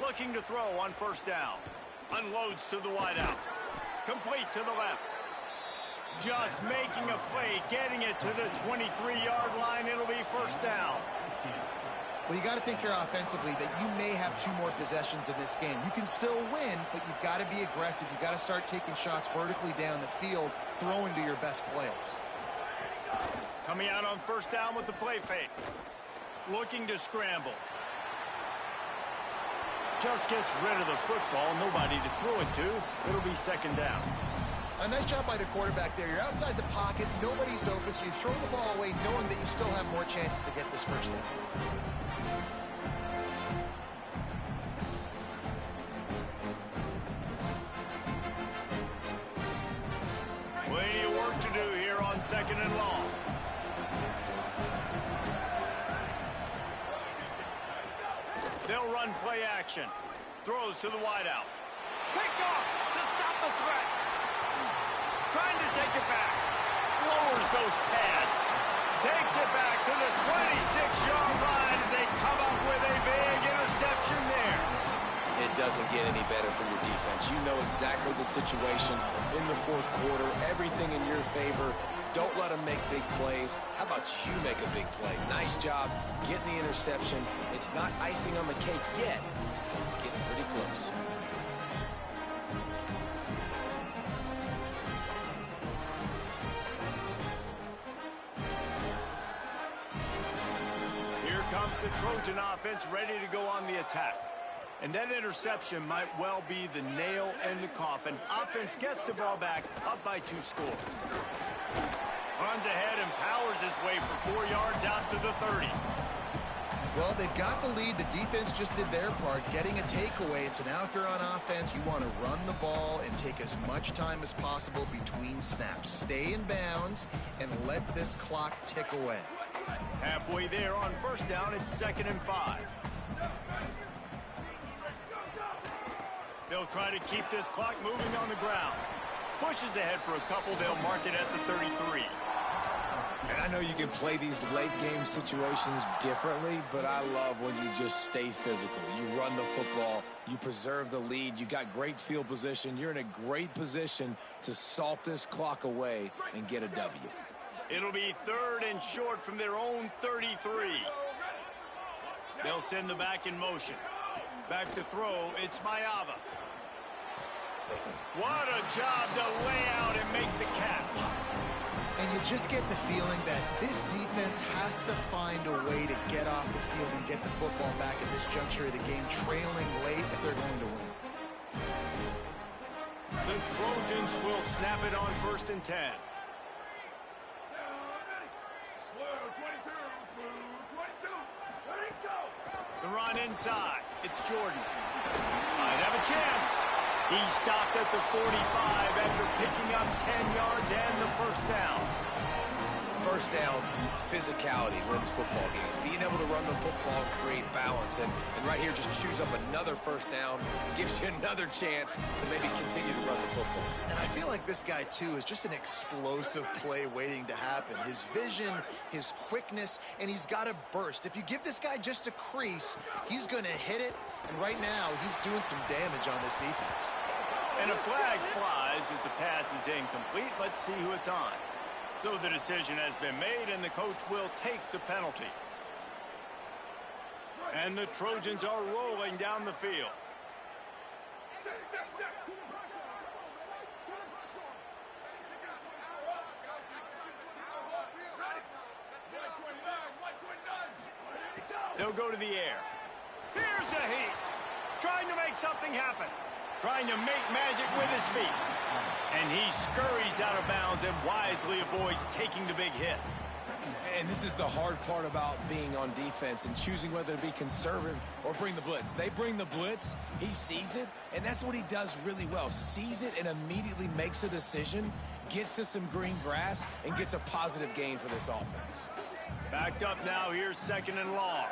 Looking to throw on 1st down. Unloads to the wideout. Complete to the left. Just making a play, getting it to the 23-yard line. It'll be 1st down.
Well, you got to think here offensively that you may have 2 more possessions in this game. You can still win, but you've got to be aggressive. You've got to start taking shots vertically down the field, throwing to your best players.
Coming out on 1st down with the play fake. Looking to scramble. Just gets rid of the football. Nobody to throw it to. It'll be 2nd down.
A nice job by the quarterback there. You're outside the pocket. Nobody's open, so you throw the ball away knowing that you still have more chances to get this 1st down.
Plenty of work to do here on 2nd and long. They'll run play action. Throws to the wideout. Picked off to stop the threat. Trying to take it back. Lowers those pads. Takes it back to the 26-yard line as they come up with a big interception there.
It doesn't get any better for your defense. You know exactly the situation in the 4th quarter. Everything in your favor. Don't let them make big plays. How about you make a big play? Nice job getting the interception. It's not icing on the cake yet, but it's getting pretty close.
Here comes the Trojan offense ready to go on the attack. And that interception might well be the nail in the coffin. Offense gets the ball back, up by 2 scores. Runs ahead and powers his way for 4 yards out to the 30.
Well, they've got the lead. The defense just did their part, getting a takeaway. So now if you're on offense, you want to run the ball and take as much time as possible between snaps. Stay in bounds and let this clock tick away.
Halfway there on first down, it's 2nd and 5. They'll try to keep this clock moving on the ground. Pushes ahead for a couple. They'll mark it at the 33.
And I know you can play these late game situations differently, but I love when you just stay physical. You run the football, you preserve the lead, you got great field position. You're in a great position to salt this clock away and get a W.
It'll be 3rd and short from their own 33. They'll send the back in motion. Back to throw, it's Mayava. What a job to lay out and make the catch.
And you just get the feeling that this defense has to find a way to get off the field and get the football back at this juncture of the game, trailing late if they're going to win.
The Trojans will snap it on 1st and 10. The run inside. It's Jordan. Might have a chance. He stopped at the 45 after picking up 10 yards and the first down.
First down, physicality wins football games. Being able to run the football, create balance, and right here just chews up another first down, gives you another chance to maybe continue to run the football.
And I feel like this guy, too, is just an explosive play waiting to happen. His vision, his quickness, and he's got a burst. If you give this guy just a crease, he's going to hit it, and right now he's doing some damage on this defense.
And a flag flies as the pass is incomplete. Let's see who it's on. So the decision has been made, and the coach will take the penalty. And the Trojans are rolling down the field. They'll go to the air. Here's the heat. Trying to make something happen. Trying to make magic with his feet. And he scurries out of bounds and wisely avoids taking the big hit.
And this is the hard part about being on defense and choosing whether to be conservative or bring the blitz. They bring the blitz, he sees it, and that's what he does really well. Sees it and immediately makes a decision, gets to some green grass, and gets a positive gain for this offense.
Backed up now, here's 2nd and long.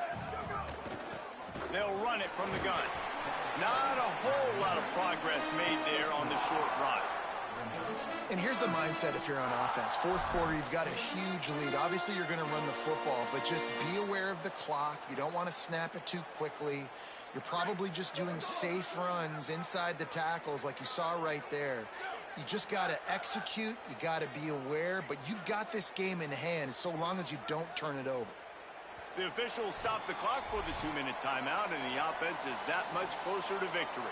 They'll run it from the gun. Not a whole lot of progress made there on the short run.
And here's the mindset if you're on offense. 4th quarter, you've got a huge lead. Obviously, you're going to run the football, but just be aware of the clock. You don't want to snap it too quickly. You're probably just doing safe runs inside the tackles like you saw right there. You just got to execute. You got to be aware, but you've got this game in hand so long as you don't turn it over.
The officials stopped the clock for the 2-minute timeout, and the offense is that much closer to victory.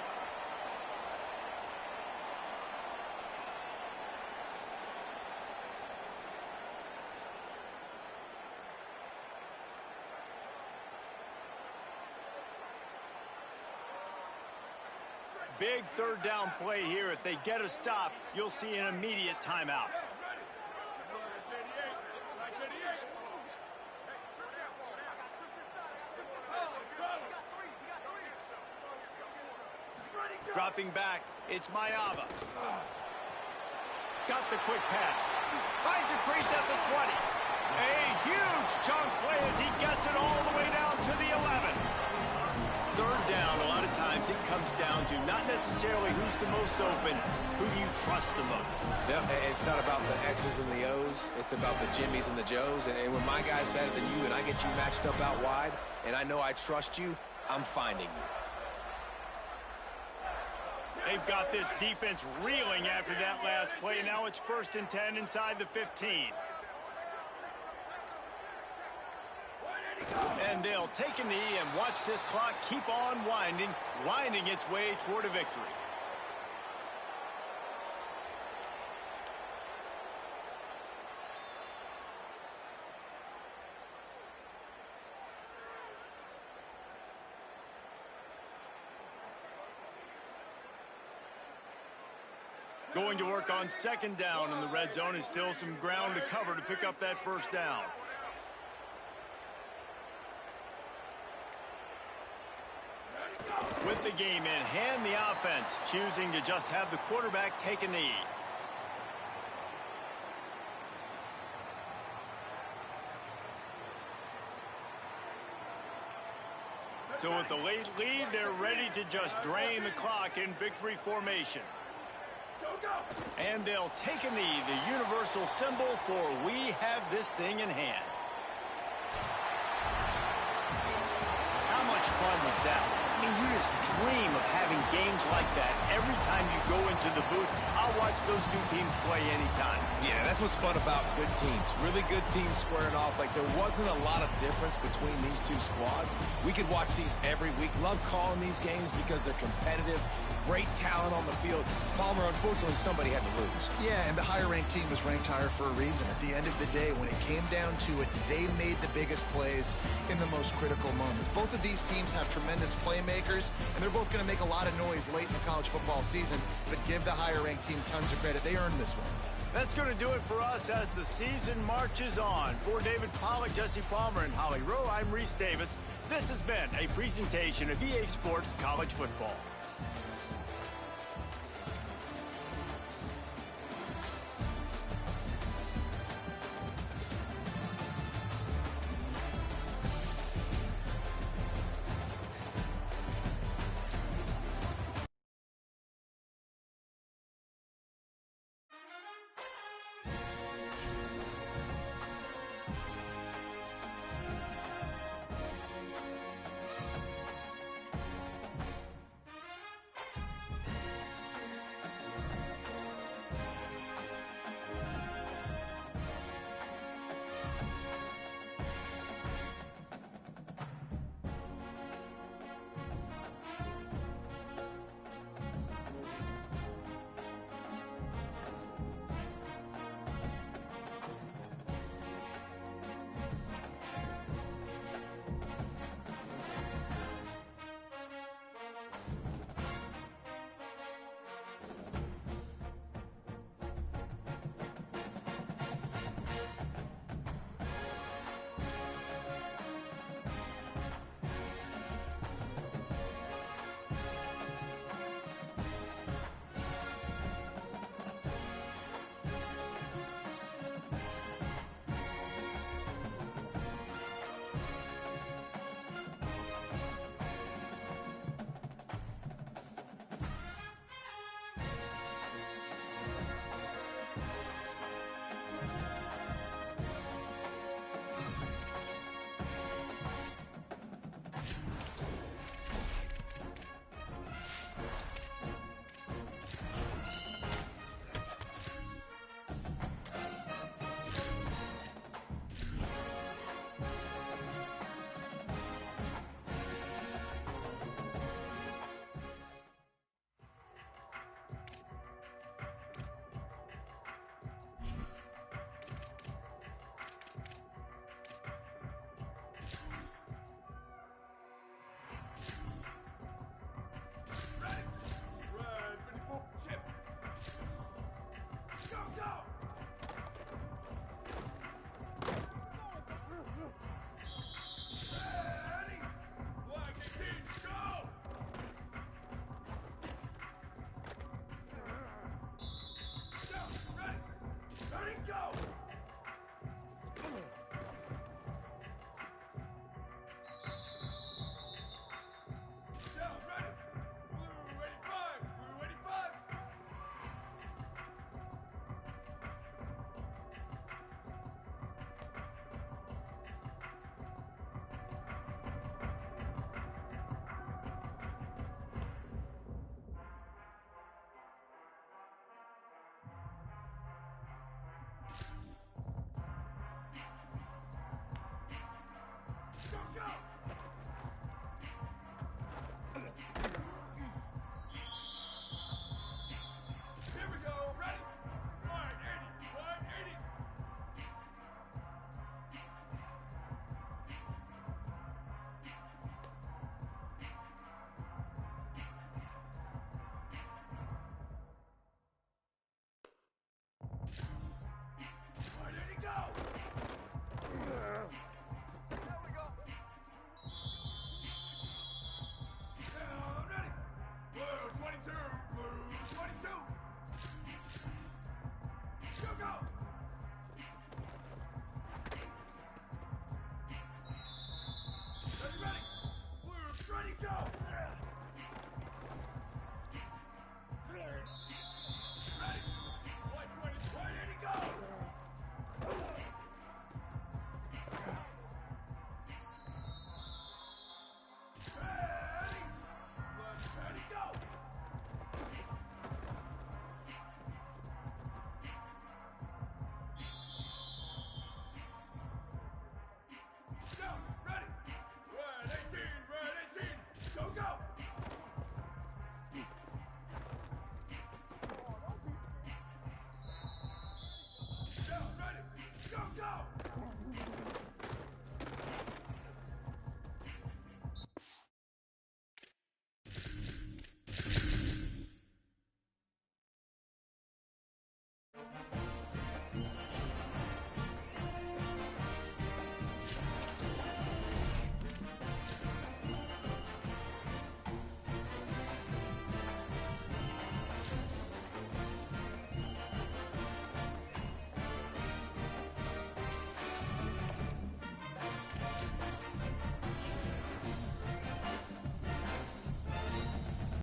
Big 3rd down play here. If they get a stop, you'll see an immediate timeout. Dropping back, it's Mayava. Got the quick pass. Finds a crease at the 20. A huge chunk play as he gets it all the way down to the 11. 3rd down, a lot of times it comes down to not necessarily who's the most open, who do you trust the most.
Yep. It's not about the X's and the O's. It's about the Jimmys and the Joes. And when my guy's better than you and I get you matched up out wide and I know I trust you, I'm finding you.
They've got this defense reeling after that last play. Now it's 1st and 10 inside the 15. And they'll take a knee and watch this clock keep on winding its way toward a victory. Going to work on 2nd down in the red zone, and still some ground to cover to pick up that 1st down. With the game in hand, the offense choosing to just have the quarterback take a knee. So with the late lead, they're ready to just drain the clock in victory formation. And they'll take a knee, the universal symbol for we have this thing in hand. How much fun was that? I mean, you just dream of having games like that every time you go into the booth. I'll watch those two teams play anytime.
Yeah, that's what's fun about good teams. Really good teams squaring off. Like, there wasn't a lot of difference between these two squads. We could watch these every week. Love calling these games because they're competitive. Great talent on the field. Palmer, unfortunately, somebody had to lose.
Yeah, and the higher-ranked team was ranked higher for a reason. At the end of the day, when it came down to it, they made the biggest plays in the most critical moments. Both of these teams have tremendous playmakers, and they're both going to make a lot of noise late in the college football season, but give the higher-ranked team tons of credit. They earned this one.
That's going to do it for us as the season marches on. For David Pollack, Jesse Palmer, and Holly Rowe, I'm Reese Davis. This has been a presentation of EA Sports College Football.